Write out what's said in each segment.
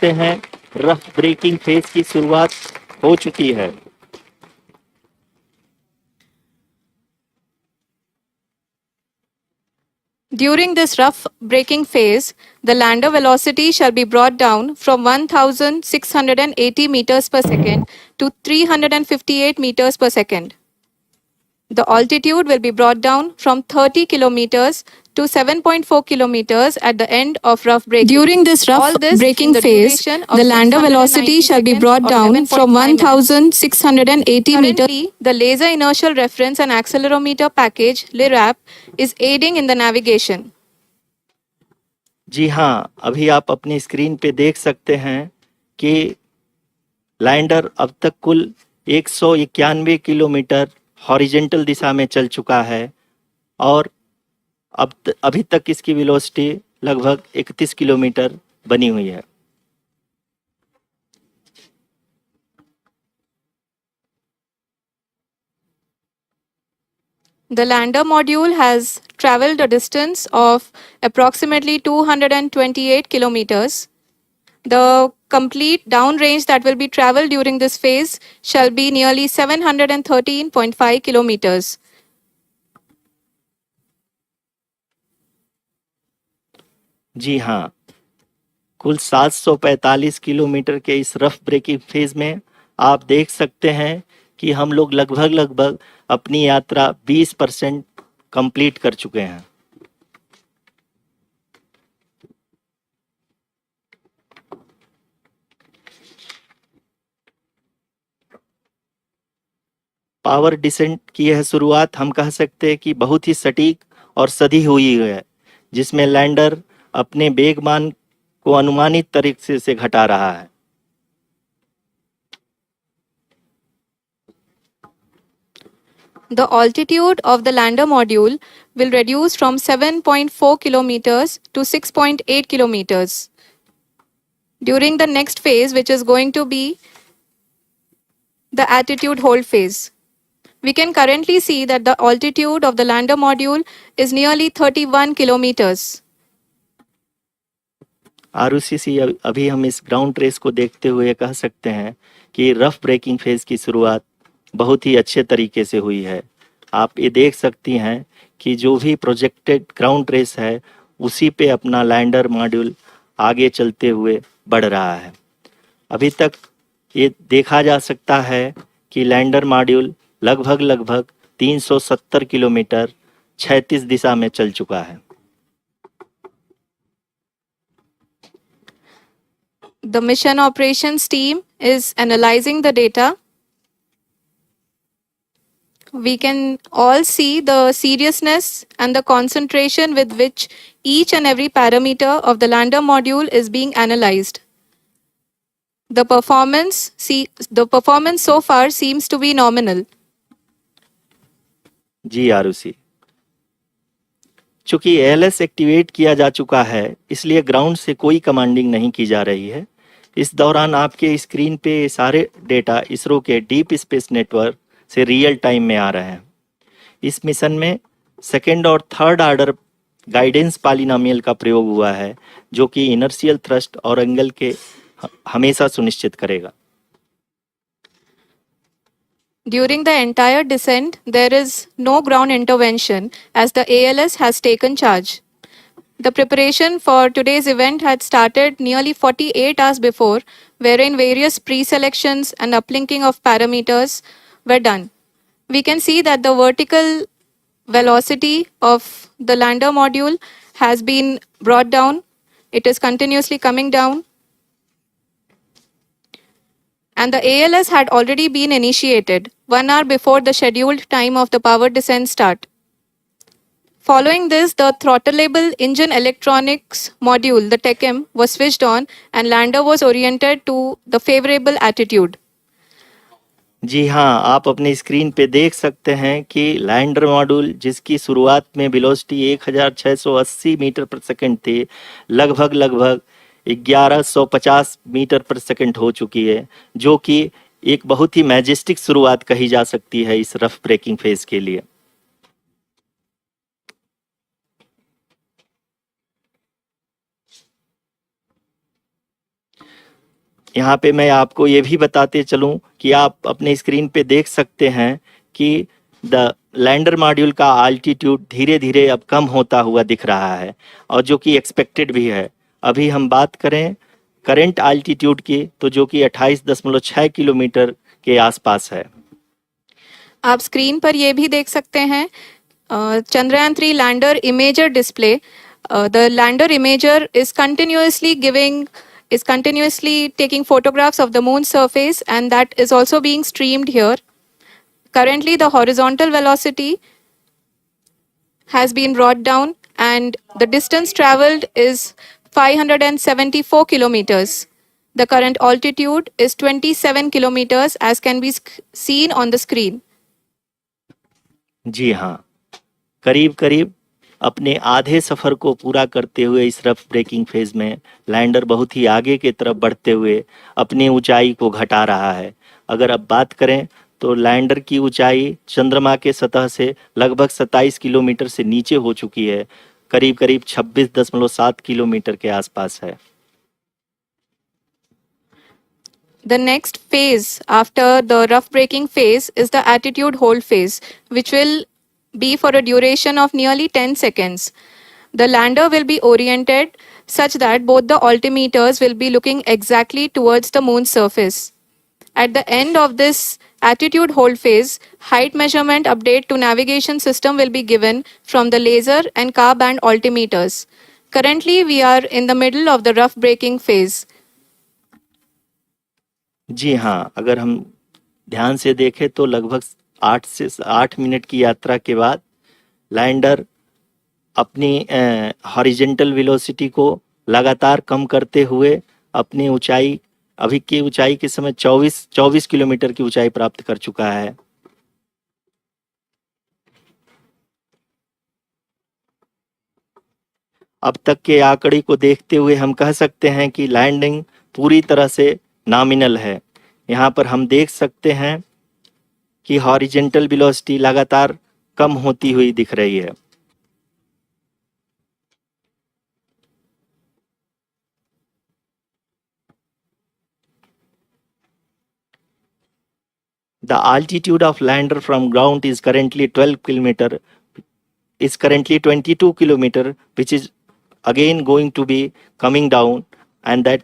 सकते हैं rough breaking phase की शुरुआत हो चुकी है। During this rough braking phase, the lander velocity shall be brought down from 1680 meters per second to 358 meters per second. The altitude will be brought down from 30 kilometers to 7.4 kilometers at the end of rough braking. During this rough braking phase, the lander velocity shall be brought down from 1680 meters. Currently, the Laser Inertial Reference and Accelerometer package (LIRAP) is aiding in the navigation. जी हाँ, अभी आप अपनी screen पे देख सकते हैं कि lander अब तक कुल 191 किलोमीटर हॉरिजेंटल दिशा में चल चुका है और अभी तक इसकी वेलोसिटी लगभग 31 किलोमीटर बनी हुई है। The lander module has traveled a distance of approximately 228 kilometers. The complete downrange that will be traveled during this phase shall be nearly 713.5 kilometers. जी हाँ, कुल 745 किलोमीटर के इस रफ ब्रेकिंग फेज में आप देख सकते हैं कि हम लोग लगभग अपनी यात्रा 20% कंप्लीट कर चुके हैं। पावर डिसेंट की यह शुरुआत हम कह सकते हैं कि बहुत ही सटीक और सधी हुई है, जिसमें लैंडर अपने वेगमान को अनुमानित तरीके से घटा रहा है। The altitude of the lander module will reduce from 7.4 kilometers to 6.8 kilometers. During the next phase, which is going to be the attitude hold phase. We can currently see that the altitude of the lander module is nearly 31 kilometers. Arushi अभी हम इस ground race को देखते हुए कह सकते हैं कि रफ ब्रेकिंग फेज की शुरुआत बहुत ही अच्छे तरीके से हुई है। आप ये देख सकती हैं कि जो भी प्रोजेक्टेड ग्राउंड रेस है उसी पे अपना लैंडर मॉड्यूल आगे चलते हुए बढ़ रहा है। अभी तक ये देखा जा सकता है कि लैंडर मॉड्यूल लगभग 370 किलोमीटर 36 दिशा में चल चुका है। The mission operations team is analyzing the data. We can all see the seriousness and the concentration with which each and every parameter of the lander module is being analyzed. The performance so far seems to be nominal. जी आरुषि, चूंकि ALS activate किया जा चुका है इसलिए ground से कोई commanding नहीं की जा रही है। इस दौरान आपके स्क्रीन पे सारे डेटा इसरो के डीप स्पेस नेटवर्क से रियल टाइम में आ रहे हैं। इस मिशन में सेकेंड और थर्ड ऑर्डर गाइडेंस पॉलिनोमियल का प्रयोग हुआ है जो कि इनर्शियल थ्रस्ट और एंगल के हमेशा सुनिश्चित करेगा। During the entire descent, there is no ground intervention as the ALS has taken charge. The preparation for today's event had started nearly 48 hours before, wherein various pre-selections and uplinking of parameters were done. We can see that the vertical velocity of the lander module has been brought down. It is continuously coming down. And the ALS had already been initiated 1 hour before the scheduled time of the power descent start. Following this, the throttleable engine electronics module, the TECM, was switched on and lander was oriented to the favorable attitude. जी हाँ, आप अपनी screen पे देख सकते हैं कि lander module जिसकी शुरुआत में वेलोसिटी 1680 मीटर पर सेकंड थी, लगभग 1150 मीटर पर सेकंड हो चुकी है, जो कि एक बहुत ही मैजेस्टिक शुरुआत कही जा सकती है इस रफ ब्रेकिंग फेज के लिए। यहाँ पे मैं आपको ये भी बताते चलूं कि आप अपने स्क्रीन पे देख सकते हैं कि द लैंडर मॉड्यूल का आल्टीट्यूड धीरे धीरे अब कम होता हुआ दिख रहा है, और जो कि एक्सपेक्टेड भी है। अभी हम बात करें करंट आल्टीट्यूड की, तो जो कि 28.6 किलोमीटर के आसपास है। आप स्क्रीन पर ये भी देख सकते हैं Chandrayaan 3 lander imager display. The lander imager is continuously taking photographs of the moon's surface, and that is also being streamed here. Currently, the horizontal velocity has been brought down, and the distance traveled is 574 kilometers. The current altitude is 27 kilometers, as can be seen on the screen. जी हाँ, करीब करीब अपने आधे सफर को पूरा करते हुए इस रफ ब्रेकिंग फेज में लैंडर बहुत ही आगे की तरफ बढ़ते हुए अपनी ऊंचाई को घटा रहा है। अगर अब बात करें तो लैंडर की ऊंचाई चंद्रमा के सतह से लगभग 27 किलोमीटर से नीचे हो चुकी है, करीब करीब 26.7 किलोमीटर के आसपास है। The next phase after the rough braking phase is the attitude hold phase, which will be for a duration of nearly 10 seconds. The lander will be oriented such that both the altimeters will be looking exactly towards the moon's surface. At the end of this attitude hold phase, height measurement update to navigation system will be given from the laser and car band altimeters. Currently, we are in the middle of the rough braking phase. जी हाँ, अगर हम ध्यान से देखें तो लगभग 8 minute की यात्रा के बाद लैंडर अपनी हॉरिजेंटल वेलोसिटी को लगातार कम करते हुए अपनी ऊंचाई, अभी की ऊंचाई के समय 24 किलोमीटर की ऊंचाई प्राप्त कर चुका है। अब तक के आंकड़े को देखते हुए हम कह सकते हैं कि लैंडिंग पूरी तरह से नॉमिनल है। यहाँ पर हम देख सकते हैं कि हॉरिजेंटल वेलोसिटी लगातार कम होती हुई दिख रही है। The altitude of lander from ground is currently 22 kilometer, which is again going to be coming down, and that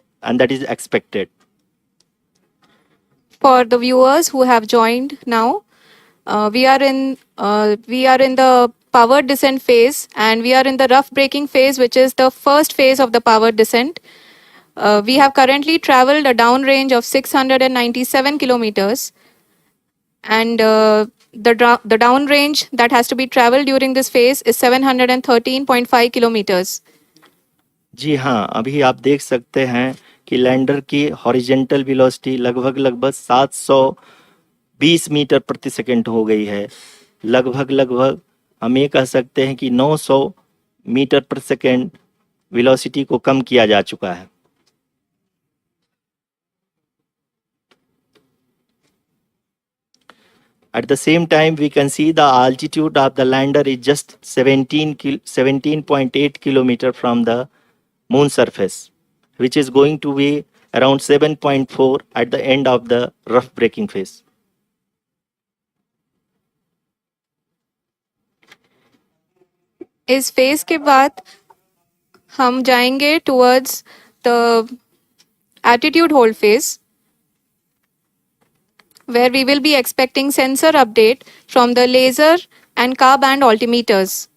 is expected. For the viewers who have joined now, we are in the powered descent phase, and we are in the rough braking phase, which is the first phase of the powered descent. We have currently traveled a downrange of 697 kilometers, and the downrange that has to be traveled during this phase is 713.5 kilometers. जी हाँ, अभी आप देख सकते हैं कि lander की horizontal velocity लगभग 720 metre प्रति सेकंड हो गई है। लगभग हम ये कह सकते हैं कि 900 मीटर प्रति सेकंड वेलोसिटी को कम किया जा चुका है। At the same time, we can see the altitude of the lander is just 17.8 kilometer from the moon surface, which is going to be around 7.4 at the end of the rough braking phase. इस phase के बाद हम जाएंगे towards the attitude hold phase, where we will be expecting sensor update from the laser and car band altimeters.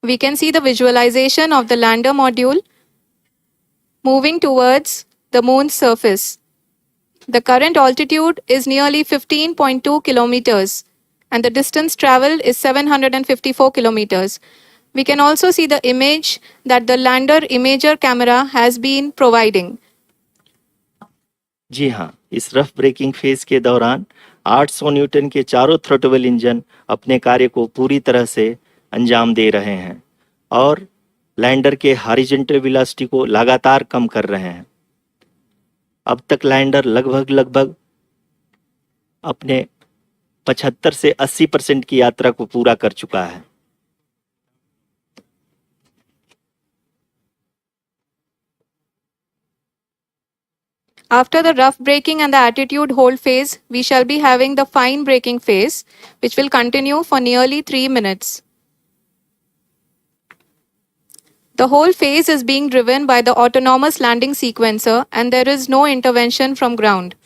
We can see the visualization of the lander module moving towards the moon's surface. The current altitude is nearly 15.2 kilometers, and the distance traveled is 754 kilometers. We can also see the image that the lander imager camera has been providing. जी हाँ, इस rough breaking phase के दौरान 800 Newton के चारों throttle engine अपने कार्य को पूरी तरह से अंजाम दे रहे हैं और लैंडर के हॉरिजॉन्टल वेलोसिटी को लगातार कम कर रहे हैं। अब तक लैंडर लगभग अपने 75 से 80% की यात्रा को पूरा कर चुका है। After the rough braking and the attitude hold phase, we shall be having the fine braking phase, which will continue for nearly 3 minutes. The whole phase is being driven by the autonomous landing sequencer, and there is no intervention from ground.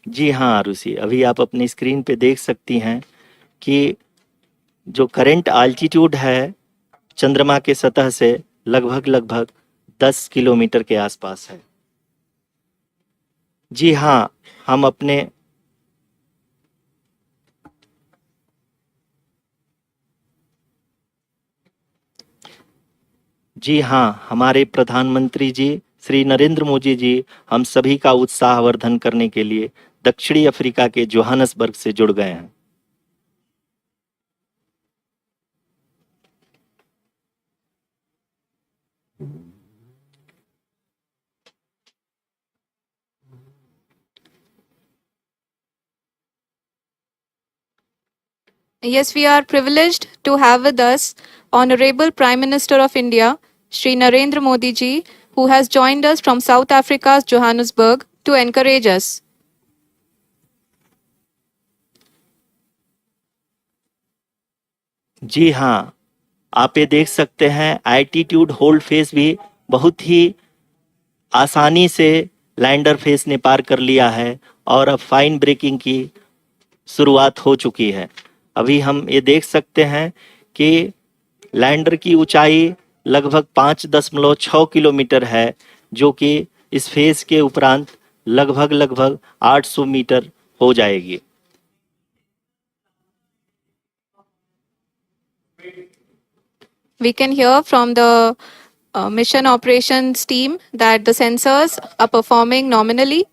जी हाँ आरुषि, अभी आप अपनी screen पे देख सकती हैं कि जो करंट आल्टीट्यूड है चंद्रमा के सतह से लगभग 10 किलोमीटर के आसपास है। जी हाँ, हम अपने जी हाँ, हमारे प्रधानमंत्री जी श्री नरेंद्र मोदी जी हम सभी का उत्साहवर्धन करने के लिए दक्षिणी अफ्रीका के जोहानसबर्ग से जुड़ गए हैं। Yes, we are privileged to have with us Honorable Prime Minister of India, Shri Narendra Modi ji, who has joined us from South Africa's Johannesburg to encourage us. जी हाँ, आप ये देख सकते हैं एल्टीट्यूड होल्ड फेज भी बहुत ही आसानी से लैंडर फेज ने पार कर लिया है और अब फाइन ब्रेकिंग की शुरुआत हो चुकी है। अभी हम ये देख सकते हैं कि लैंडर की ऊंचाई लगभग 5.6 किलोमीटर है, जो कि इस फेज के उपरांत लगभग 800 मीटर हो जाएगी। We can hear from the mission operations team that the sensors are performing nominally.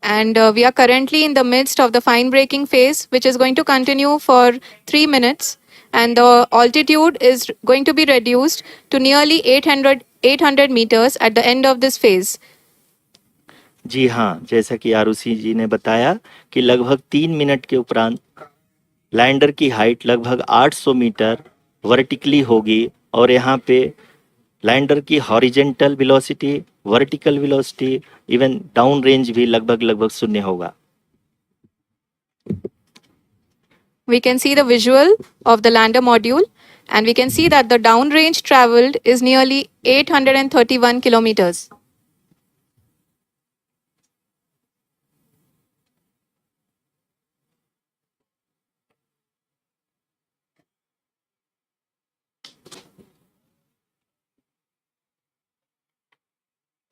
And we are currently in the midst of the fine braking phase, which is going to continue for 3 minutes. And the altitude is going to be reduced to nearly 800 meters at the end of this phase. जी हाँ, जैसा कि आरुषि जी ने बताया कि लगभग 3 minute के उपरांत lander की हाइट लगभग 800 मीटर वर्टिकली होगी और यहाँ पे लैंडर की horizontal velocity, vertical velocity, even down range भी लगभग शून्य होगा। We can see the visual of the lander module, and we can see that the downrange traveled is nearly 831 kilometers.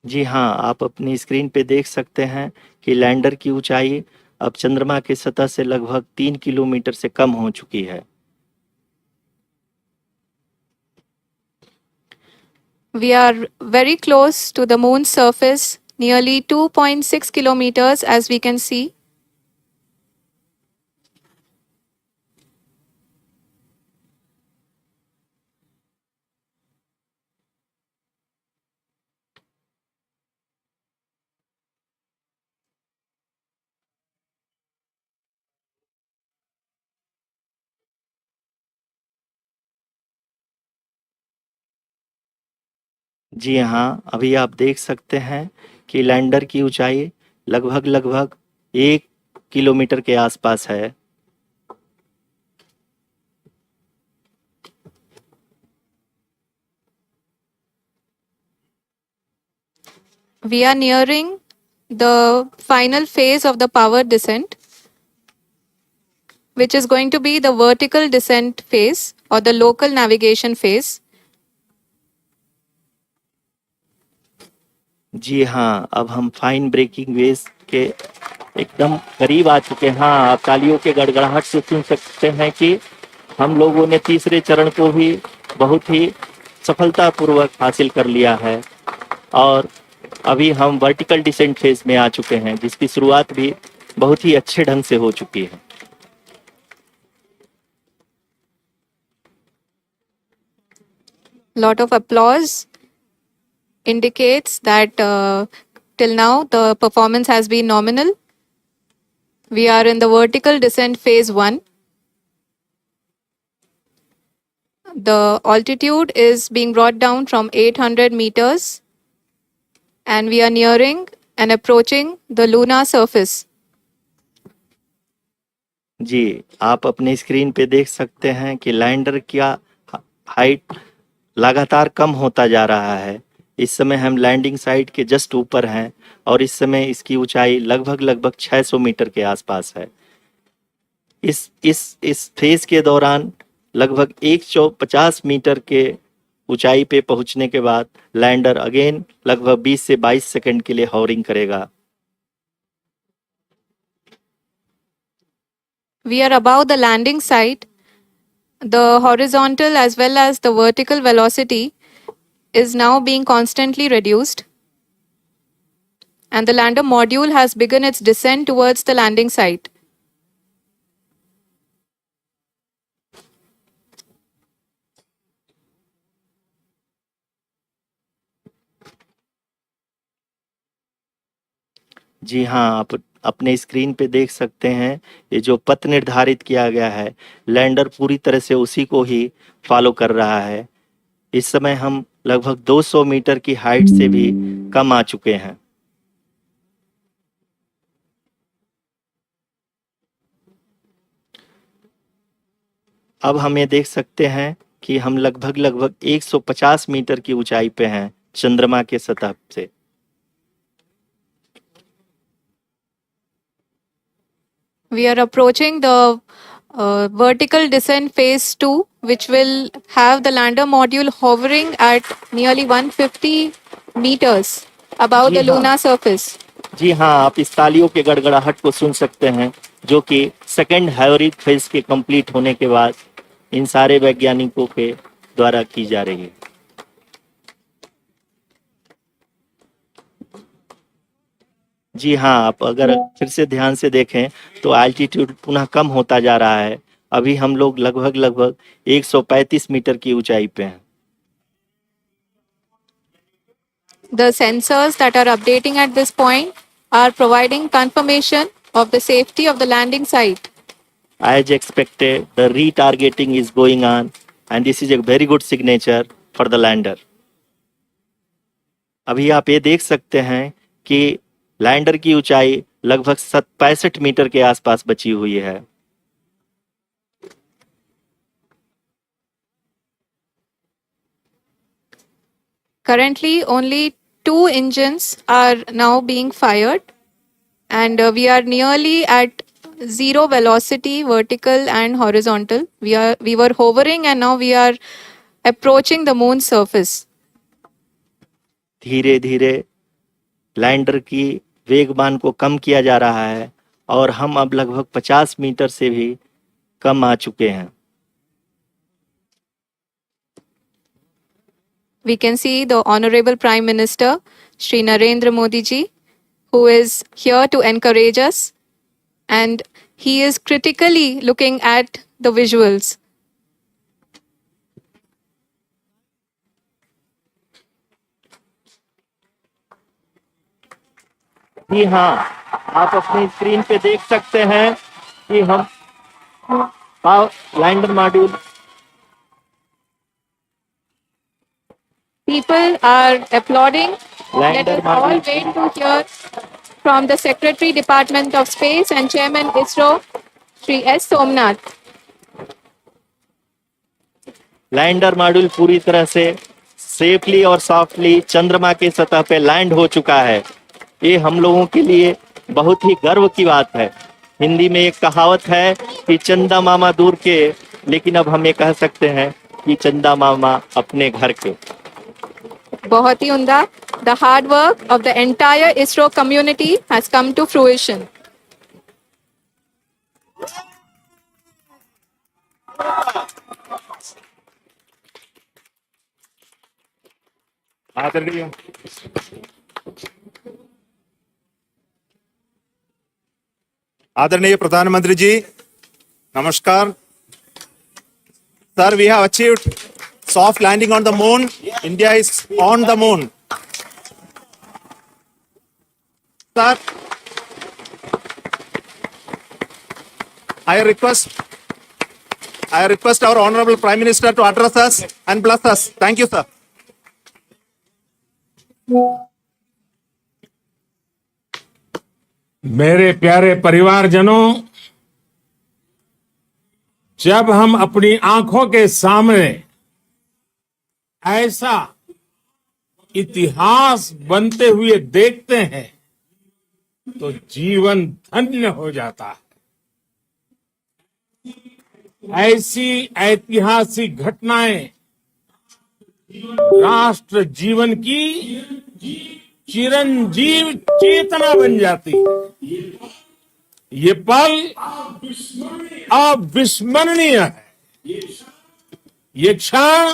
जी हाँ, आप अपनी स्क्रीन पे देख सकते हैं कि लैंडर की ऊंचाई अब चंद्रमा की सतह से लगभग 3 किलोमीटर से कम हो चुकी है। We are very close to the moon's surface, nearly 2.6 kilometers, as we can see. जी हाँ, अभी आप देख सकते हैं कि लैंडर की ऊंचाई लगभग 1 किलोमीटर के आसपास है। We are nearing the final phase of the power descent, which is going to be the vertical descent phase or the local navigation phase. जी हाँ, अब हम फाइन ब्रेकिंग वेव के एकदम करीब आ चुके हैं। हाँ, आप तालियों के गड़गड़ाहट से सुन सकते हैं कि हम लोगों ने तीसरे चरण को भी बहुत ही सफलतापूर्वक हासिल कर लिया है और अभी हम वर्टिकल डिसेंट फेज में आ चुके हैं, जिसकी शुरुआत भी बहुत ही अच्छे ढंग से हो चुकी है। Lot of applause indicates that till now the performance has been nominal. We are in the vertical descent phase 1. The altitude is being brought down from 800 meters, and we are nearing and approaching the lunar surface. जी, आप अपने screen पे देख सकते हैं कि lander का height लगातार कम होता जा रहा है। इस समय हम लैंडिंग साइट के जस्ट ऊपर हैं और इस समय इसकी ऊंचाई लगभग 600 मीटर के आसपास है। इस फेज के दौरान लगभग 150 मीटर के ऊंचाई पे पहुंचने के बाद लैंडर अगेन लगभग 20 से 22 सेकंड के लिए हॉवरिंग करेगा। We are above the landing site. The horizontal as well as the vertical velocity is now being constantly reduced. And the lander module has begun its descent towards the landing site. जी हाँ, आप अपने screen पे देख सकते हैं ये जो पथ निर्धारित किया गया है, लैंडर पूरी तरह से उसी को ही फॉलो कर रहा है। इस समय हम लगभग 200 मीटर की हाइट से भी कम आ चुके हैं। अब हम ये देख सकते हैं कि हम लगभग 150 मीटर की ऊंचाई पे हैं चंद्रमा के सतह से। We are approaching the vertical descent phase 2, which will have the lander module hovering at nearly 150 meters above the lunar surface. जी हाँ, आप इस तालियों के गड़गड़ाहट को सुन सकते हैं जो कि सेकंड हाइब्रिड फेज के कंप्लीट होने के बाद इन सारे वैज्ञानिकों के द्वारा की जा रही है। जी हाँ, आप अगर फिर से ध्यान से देखें तो एल्टीट्यूड पुनः कम होता जा रहा है। अभी हम लोग लगभग 135 मीटर की ऊंचाई पे हैं। The sensors that are updating at this point are providing confirmation of the safety of the landing site. As expected, the retargeting is going on and this is a very good signature for the lander. अभी आप ये देख सकते हैं कि lander की ऊंचाई लगभग 65 मीटर के आसपास बची हुई है। Currently, only 2 engines are now being fired, and we are nearly at zero velocity, vertical and horizontal. We were hovering, and now we are approaching the moon's surface. धीरे धीरे लैंडर की वेगमान को कम किया जा रहा है और हम अब लगभग 50 मीटर से भी कम आ चुके हैं। We can see the Honorable Prime Minister, Shri Narendra Modi ji, who is here to encourage us, and he is critically looking at the visuals. जी हाँ, आप अपनी स्क्रीन पे देख सकते हैं कि हम lander module People are applauding. Let lander us all module wait to hear from the Secretary, Department of Space and Chairman ISRO, Shri S. Somnath. Lander module पूरी तरह से सेफली और सॉफ्टली चंद्रमा के सतह पे लैंड हो चुका है। ये हम लोगों के लिए बहुत ही गर्व की बात है। हिंदी में एक कहावत है कि चंदा मामा दूर के, लेकिन अब हम ये कह सकते हैं कि चंदा मामा अपने घर के। बहुत ही उम्दा. The hard work of the entire ISRO community has come to fruition. आदरणीय आदरणीय प्रधानमंत्री जी, नमस्कार sir. We have achieved soft landing on the moon. India is on the moon. Sir, I I request our Honorable Prime Minister to address us and bless us. Thank you, sir. मेरे प्यारे परिवारजनों, जब हम अपनी आंखों के सामने ऐसा इतिहास बनते हुए देखते हैं तो जीवन धन्य हो जाता है। ऐसी ऐतिहासिक घटनाएं राष्ट्र जीवन की चिरंजीव चेतना बन जाती है। ये पल अविस्मरणीय है। ये क्षण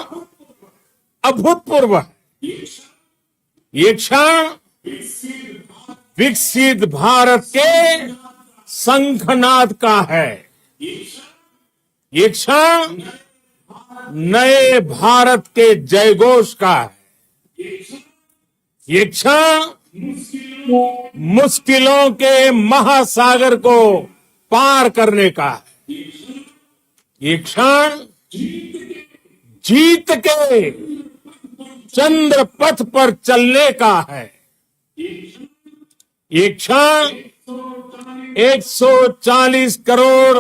अभूतपूर्व है। ये क्षण विकसित भारत के शंखनाद का है। ये क्षण नए भारत के जयघोष का है। ये क्षण मुश्किलों के महासागर को पार करने का है। ये क्षण जीत के चंद्र पथ पर चलने का है। ये क्षण 140 करोड़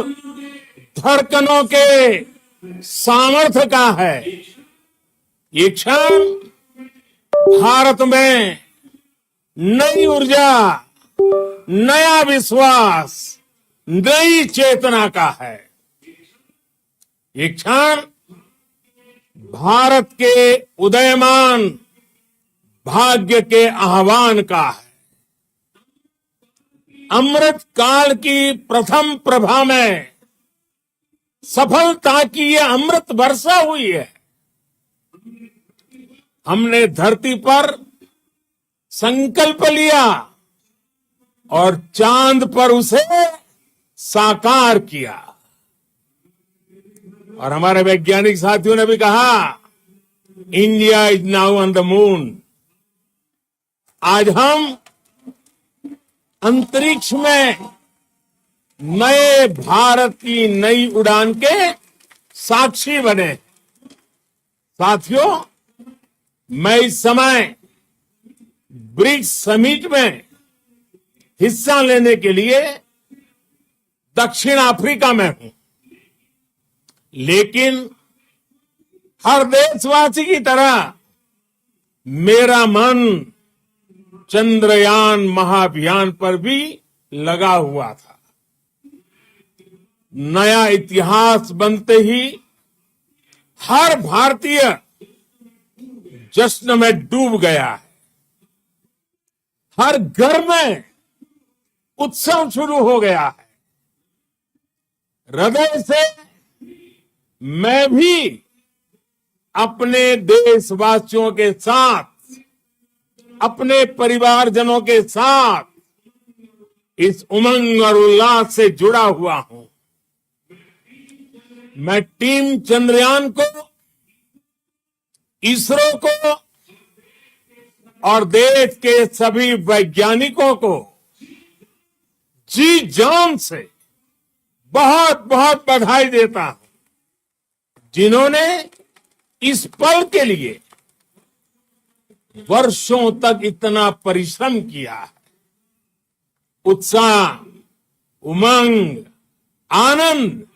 धड़कनों के सामर्थ्य का है। ये क्षण भारत में नई ऊर्जा, नया विश्वास, नई चेतना का है। ये क्षण भारत के उदयमान भाग्य के आह्वान का है। अमृत काल की प्रथम प्रभा में सफलता की ये अमृत वर्षा हुई है। हमने धरती पर संकल्प लिया और चांद पर उसे साकार किया। और हमारे वैज्ञानिक साथियों ने भी कहा, India is now on the moon. आज हम अंतरिक्ष में नए भारत की नई उड़ान के साक्षी बने। साथियों, मैं इस समय ब्रिक्स समिट में हिस्सा लेने के लिए दक्षिण अफ्रीका में हूं, लेकिन हर देशवासी की तरह मेरा मन चंद्रयान महाअभियान पर भी लगा हुआ था। नया इतिहास बनते ही हर भारतीय जश्न में डूब गया है। हर घर में उत्सव शुरू हो गया है। हृदय से मैं भी अपने देशवासियों के साथ, अपने परिवारजनों के साथ इस उमंग और उल्लास से जुड़ा हुआ हूं। मैं टीम चंद्रयान को, इसरो को और देश के सभी वैज्ञानिकों को जी जान से बहुत बहुत बधाई देता हूं, जिन्होंने इस पल के लिए वर्षों तक इतना परिश्रम किया है। उत्साह, उमंग, आनंद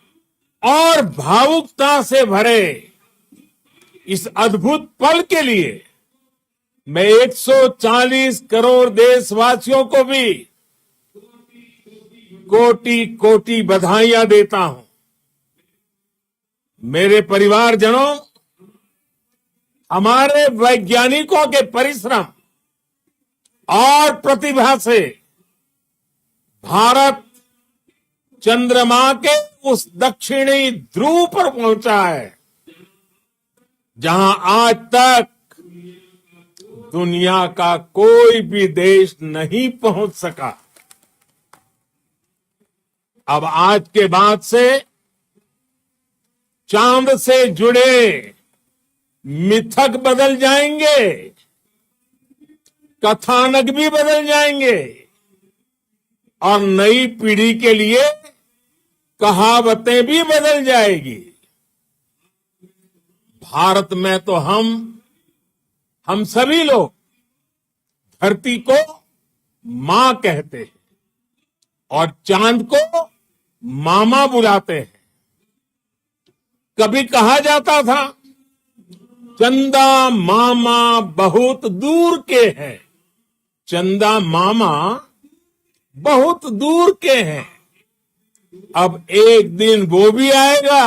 और भावुकता से भरे इस अद्भुत पल के लिए मैं 140 करोड़ देशवासियों को भी कोटि कोटि बधाइयां देता हूं। मेरे परिवारजनों, हमारे वैज्ञानिकों के परिश्रम और प्रतिभा से भारत चंद्रमा के उस दक्षिणी ध्रुव पर पहुंचा है, जहां आज तक दुनिया का कोई भी देश नहीं पहुंच सका। अब आज के बाद से चांद से जुड़े मिथक बदल जाएंगे, कथानक भी बदल जाएंगे और नई पीढ़ी के लिए कहावतें भी बदल जाएगी। भारत में तो हम सभी लोग धरती को मां कहते हैं और चांद को मामा बुलाते हैं। कभी कहा जाता था चंदा मामा बहुत दूर के हैं, चंदा मामा बहुत दूर के हैं। अब एक दिन वो भी आएगा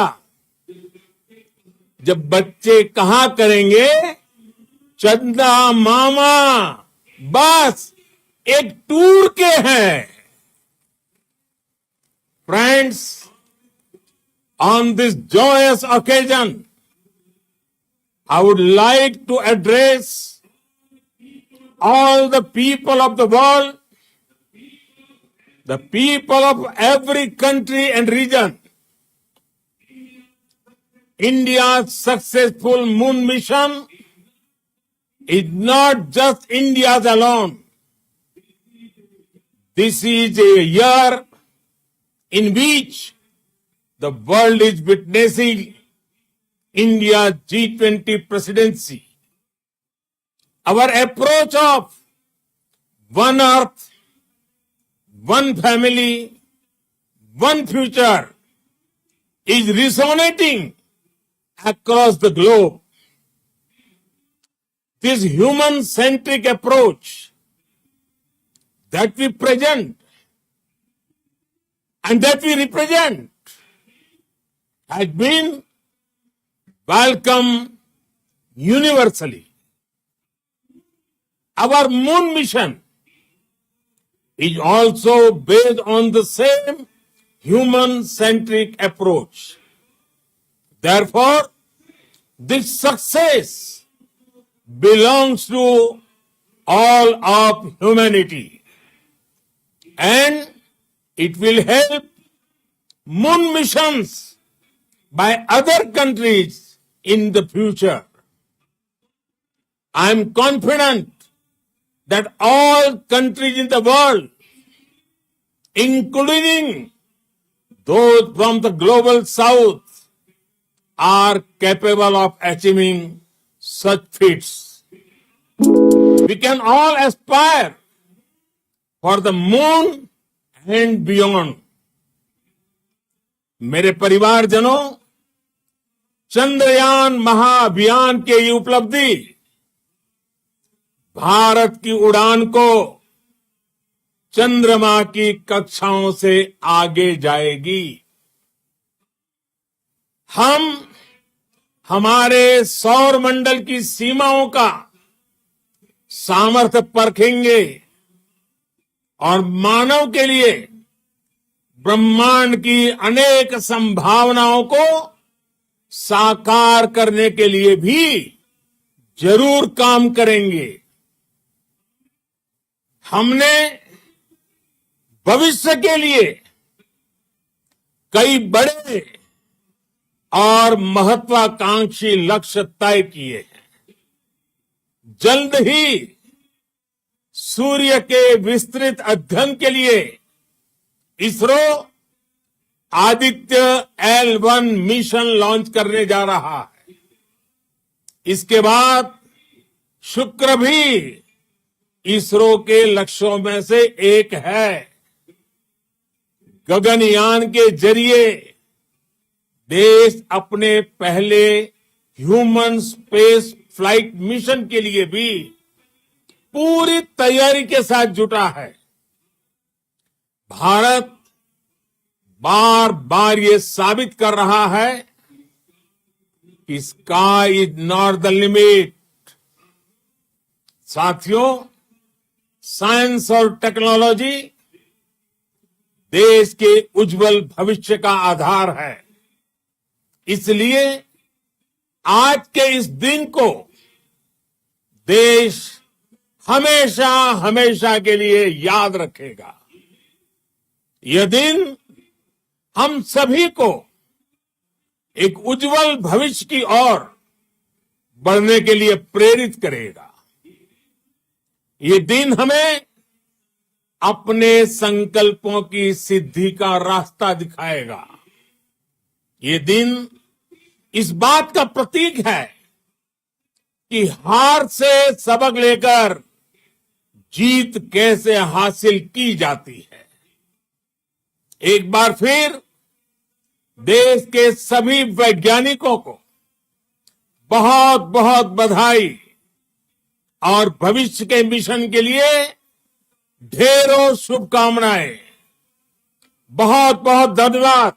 जब बच्चे कहा करेंगे चंदा मामा बस एक टूर के हैं। Friends, on this joyous occasion, I would like to address all the people of the world, the people of every country and region. India's successful moon mission is not just India's alone. This is a year in which the world is witnessing India's G20 presidency. Our approach of one earth, one family, one future is resonating across the globe. This human-centric approach that we present and that we represent has been welcomed universally. Our moon mission is also based on the same human-centric approach. Therefore, this success belongs to all of humanity, and it will help moon missions by other countries in the future. I am confident that all countries in the world, including those from the global south, are capable of achieving such feats. We can all aspire for the moon and beyond. मेरे परिवारजनों, चंद्रयान महाअभियान की ये उपलब्धि भारत की उड़ान को चंद्रमा की कक्षाओं से आगे जाएगी। हम हमारे सौर मंडल की सीमाओं का सामर्थ्य परखेंगे और मानव के लिए ब्रह्मांड की अनेक संभावनाओं को साकार करने के लिए भी जरूर काम करेंगे। हमने भविष्य के लिए कई बड़े और महत्वाकांक्षी लक्ष्य तय किए हैं। जल्द ही सूर्य के विस्तृत अध्ययन के लिए ISRO Aditya L1 mission launch करने जा रहा है। इसके बाद शुक्र भी इसरो के लक्ष्यों में से एक है। गगनयान के जरिए देश अपने पहले ह्यूमन स्पेस फ्लाइट मिशन के लिए भी पूरी तैयारी के साथ जुटा है। भारत बार बार ये साबित कर रहा है कि sky is not the limit. साथियों, साइंस और टेक्नोलॉजी देश के उज्जवल भविष्य का आधार है। इसलिए आज के इस दिन को देश हमेशा हमेशा के लिए याद रखेगा। यह दिन हम सभी को एक उज्जवल भविष्य की ओर बढ़ने के लिए प्रेरित करेगा। ये दिन हमें अपने संकल्पों की सिद्धि का रास्ता दिखाएगा। ये दिन इस बात का प्रतीक है कि हार से सबक लेकर जीत कैसे हासिल की जाती है। एक बार फिर देश के सभी वैज्ञानिकों को बहुत बहुत बधाई और भविष्य के मिशन के लिए ढेरों शुभकामनाएं। बहुत बहुत धन्यवाद।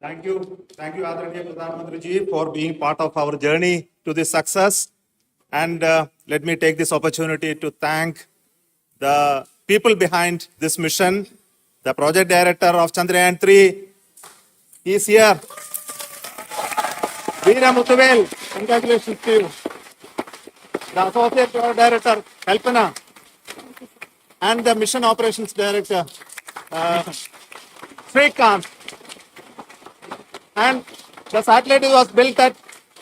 Thank you, Aditya Pradhan Mantri ji, for being part of our journey to this success. And let me take this opportunity to thank the people behind this mission, the project director of Chandrayaan 3. He is here. Veera Muthuvel, congratulations to you. The associate project director, Kalpana, and the mission operations director, Srikanth. And the satellite was built at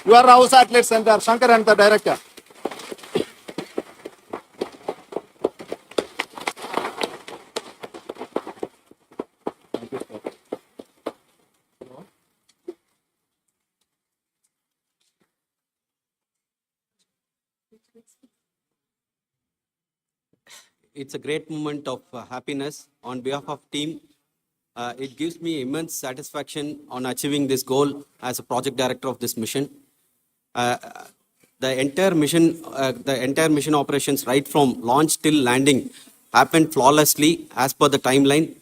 your house satellite center, Shankar and the director. It's a great moment of happiness on behalf of team. It gives me immense satisfaction on achieving this goal as a project director of this mission. The entire mission operations, right from launch till landing, happened flawlessly as per the timeline,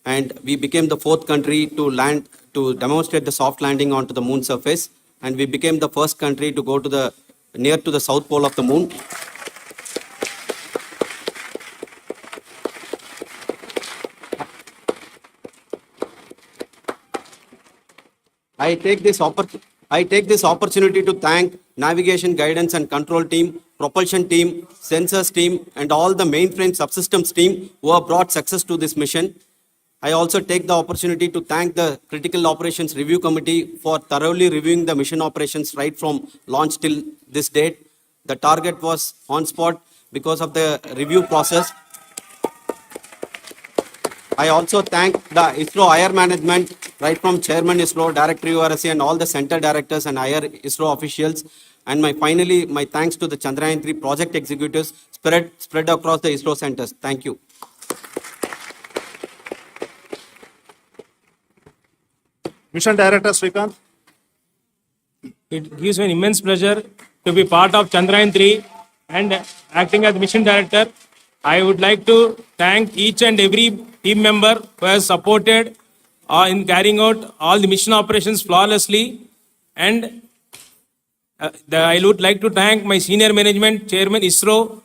and we became the fourth country to land to demonstrate the soft landing onto the moon surface, and we became the first country to go to near to the south pole of the moon. I take this opportunity to thank navigation, guidance and control team, propulsion team, sensors team, and all the mainframe subsystems team who have brought success to this mission. I also take the opportunity to thank the Critical Operations Review Committee for thoroughly reviewing the mission operations right from launch till this date. The target was on spot because of the review process. I also thank the ISRO higher management, right from Chairman ISRO, Director URSC, and all the center directors and higher ISRO officials. And finally, my thanks to the Chandrayaan 3 project executives spread across the ISRO centers. Thank you. Mission Director Srikanth. It gives me an immense pleasure to be part of Chandrayaan 3 and acting as mission director. I would like to thank each and every team member who has supported in carrying out all the mission operations flawlessly. And I would like to thank my senior management, Chairman ISRO,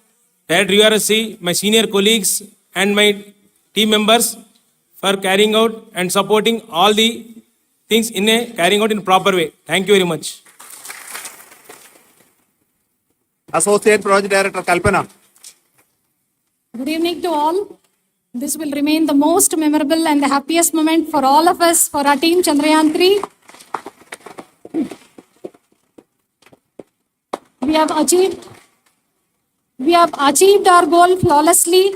Director URSC, my senior colleagues and my team members for carrying out and supporting all the things carrying out in a proper way. Thank you very much. Associate Project Director Kalpana. Good evening to all. This will remain the most memorable and the happiest moment for all of us, for our team Chandrayaan 3. We have achieved our goal flawlessly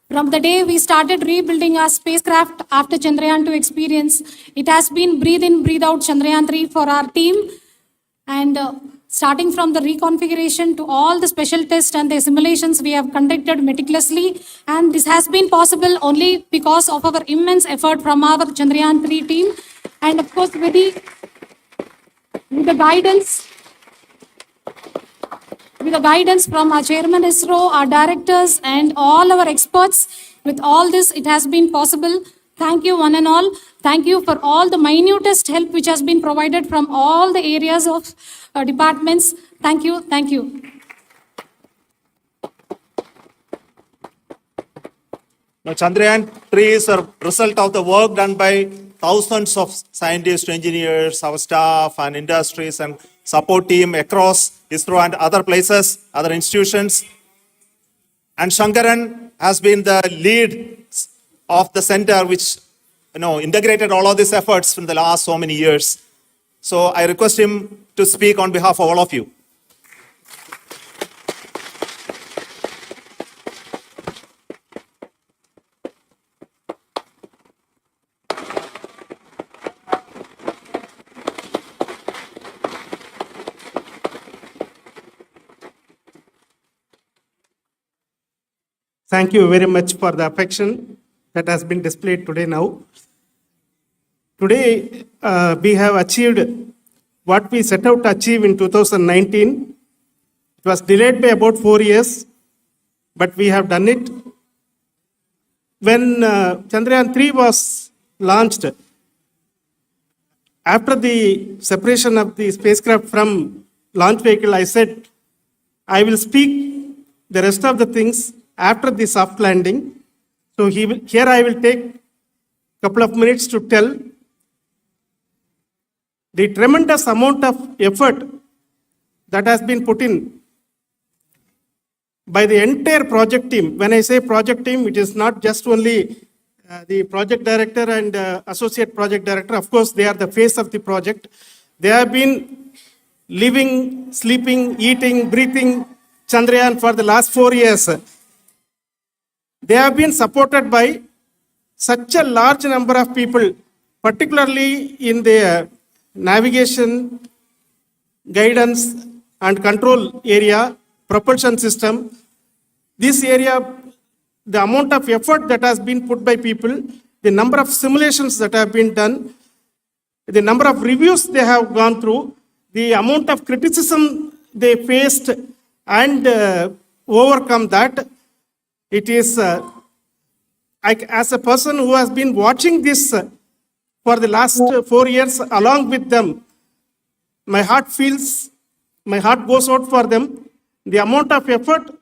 from the day we started rebuilding our spacecraft after Chandrayaan 2 experience. It has been breathe in, breathe out Chandrayaan 3 for our team. And starting from the reconfiguration to all the special tests and the simulations we have conducted meticulously. And this has been possible only because of our immense effort from our Chandrayaan 3 team. And of course, with the guidance from our Chairman ISRO, our directors, and all our experts. With all this, it has been possible. Thank you, one and all. Thank you for all the minutest help which has been provided from all the areas of departments. Thank you. Thank you. Now, Chandrayaan-3 is a result of the work done by thousands of scientists, engineers, our staff, and industries and support team across ISRO and other places, other institutions. And Shankaran has been the lead of the center, which integrated all of these efforts in the last so many years. So I request him to speak on behalf of all of you. Thank you very much for the affection that has been displayed today now. Today, we have achieved what we set out to achieve in 2019. It was delayed by about 4 years, but we have done it. When Chandrayaan-3 was launched, after the separation of the spacecraft from launch vehicle, I said, I will speak the rest of the things after the soft landing. So here I will take a couple of minutes to tell the tremendous amount of effort that has been put in by the entire project team. When I say project team, it is not just only the project director and associate project director. Of course, they are the face of the project. They have been living, sleeping, eating, breathing Chandrayaan for the last 4 years. They have been supported by such a large number of people, particularly in the navigation, guidance and control area, propulsion system. This area, the amount of effort that has been put by people, the number of simulations that have been done, the number of reviews they have gone through, the amount of criticism they faced and overcome that. It is, as a person who has been watching this for the last 4 years along with them, my heart goes out for them. The amount of effort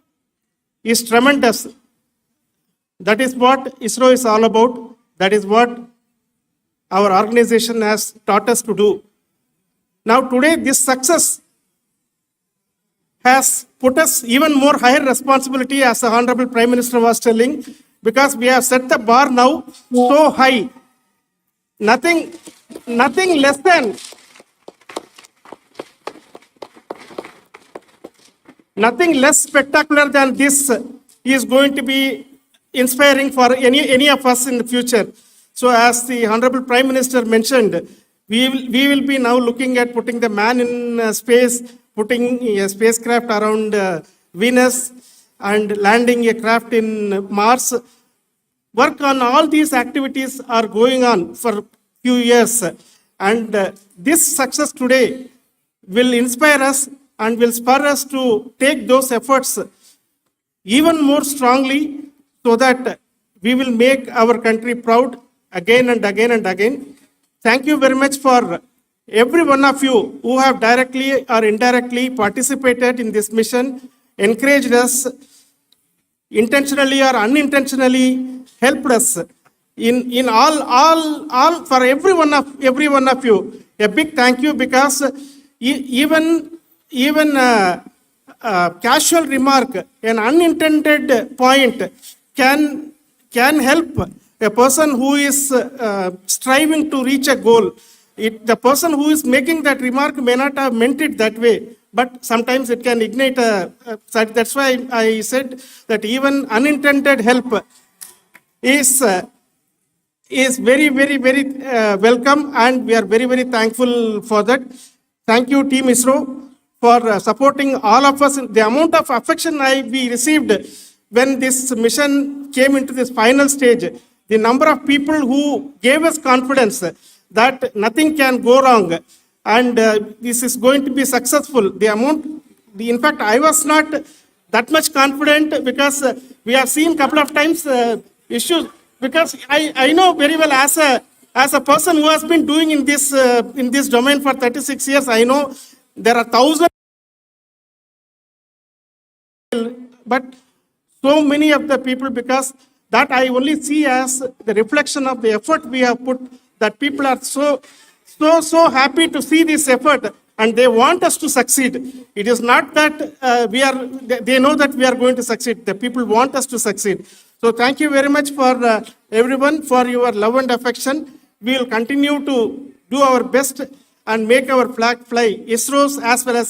is tremendous. That is what ISRO is all about. That is what our organization has taught us to do. Now today, this success has put us even more higher responsibility, as the Honorable Prime Minister was telling, because we have set the bar now so high. Nothing less than nothing less spectacular than this is going to be inspiring for any of us in the future. So as the Honorable Prime Minister mentioned, we will be now looking at putting the man in space, putting a spacecraft around Venus and landing a craft in Mars. Work on all these activities are going on for a few years. And this success today will inspire us and will spur us to take those efforts even more strongly so that we will make our country proud again and again and again. Thank you very much for every one of you who have directly or indirectly participated in this mission, encouraged us, intentionally or unintentionally helped us in all for every one of you. A big thank you, because even casual remark, an unintended point can help a person who is striving to reach a goal. The person who is making that remark may not have meant it that way, but sometimes it can ignite that's why I said that even unintended help is very, very, very welcome, and we are very, very thankful for that. Thank you, Team ISRO, for supporting all of us. The amount of affection we received when this mission came into this final stage, the number of people who gave us confidence that nothing can go wrong and this is going to be successful. In fact, I was not that much confident, because we have seen couple of times issues. Because I know very well, as a person who has been doing in this domain for 36 years, I know there are thousands, but so many of the people, because that I only see as the reflection of the effort we have put, that people are so happy to see this effort and they want us to succeed. It is not that they know that we are going to succeed. The people want us to succeed. So thank you very much for everyone for your love and affection. We will continue to do our best and make our flag fly, ISRO's as well as